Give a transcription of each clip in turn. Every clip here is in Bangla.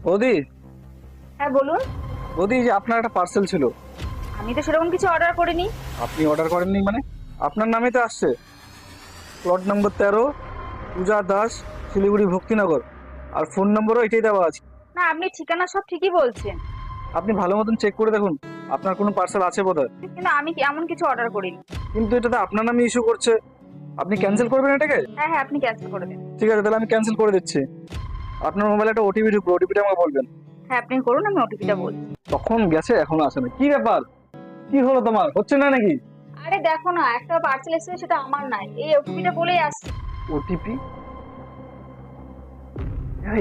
বৌদি, হ্যাঁ বলুন। বৌদি, এই যে আপনার একটা পার্সেল ছিল। আমি তো সেরকম কিছু অর্ডার করিনি। আপনি অর্ডার করেননি মানে? আপনার নামে তো আসছে। প্লট নম্বর 13, পূজা দাস, শিলিগুড়ি ভক্তিনগর। আর ফোন নম্বরও এটাই দেওয়া আছে। না, আপনি ঠিকানা সব ঠিকই বলছেন, আপনি ভালো মতন চেক করে দেখুন, আপনার কোনো পার্সেল আছে বোধহয়। কিন্তু আমি এমন কিছু অর্ডার করিনি। কিন্তু এটা তো আপনার নামে ইস্যু করছে। আপনি ক্যান্সেল করবেন এটাকে? হ্যাঁ হ্যাঁ, আপনি ক্যান্সেল করে দিন। ঠিক আছে, তাহলে আমি ক্যান্সেল করে দিচ্ছি। আপনার মোবাইলে একটা ওটিপি ঢুকবে, ওটিপিটা আমাকে বলবেন। হ্যাঁ আপনি করুন, আমি ওটিপিটা বলছি। তখন গেছে, এখনো আসে না, কি ব্যাপার? কি হলো তোমার, হচ্ছে না নাকি? আরে দেখো না, একটা পার্সেল এসেছে, সেটা আমার নাই, এই ওটিপিটা বলেই আসছে। ওটিপি?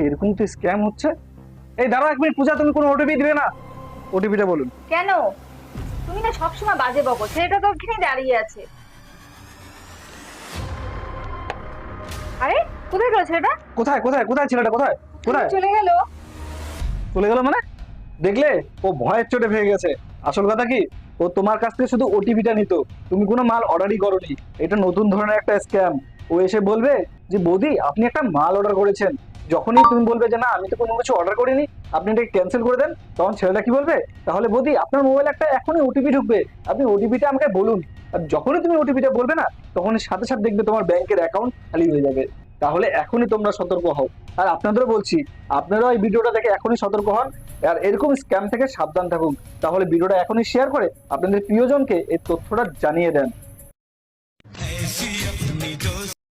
এরকম তো স্ক্যাম হচ্ছে। এই দাঁড়াও এক মিনিট, পূজা, তুমি কোনো ওটিপি দিবে না? ওটিপিটা বলুন। কেন? তুমি না সবসময় বাজে বকো, ছেলেটা তো ওখানে দাঁড়িয়ে আছে। আরে কোথায় গেল ছেলেটা? কোথায় কোথায় কোথায় ছেলেটা, কোথায় কোথায়? চলে গেল। চলে গেল মানে? দেখলে, ও ভয়ের চোটে ভেঙে গেছে। আসল কথা কি, ও তোমার কাছ থেকে শুধু ওটিপিটা নিত। তুমি কোনো মাল অর্ডারই করোনি। এটা নতুন ধরনের একটা স্ক্যাম। ও এসে বলবে যে বৌদি আপনি একটা মাল অর্ডার করেছেন। যখনই তুমি বলবে যে না আমি তো কোনো কিছু অর্ডার করিনি, আপনি এটাকে ক্যান্সেল করে দেন, তখন ছেলেটা কি বলবে, তাহলে বৌদি আপনার মোবাইলে একটা এখনই ওটিপি ঢুকবে, আপনি ওটিপিটা আমাকে বলুন। আর যখনই তুমি ওটিপিটা বলবে না, তখনই সাথে সাথে দেখবে তোমার ব্যাংকের অ্যাকাউন্ট খালি হয়ে যাবে। তাহলে এখনই তোমরা সতর্ক হও। আর আপনাদেরও বলছি, আপনারাও এই ভিডিওটা দেখে এখনই সতর্ক হন। আর এরকম স্ক্যাম থেকে সাবধান থাকুন। তাহলে ভিডিওটা এখনই শেয়ার করে আপনাদের প্রিয়জনকে এই তথ্যটা জানিয়ে দেন।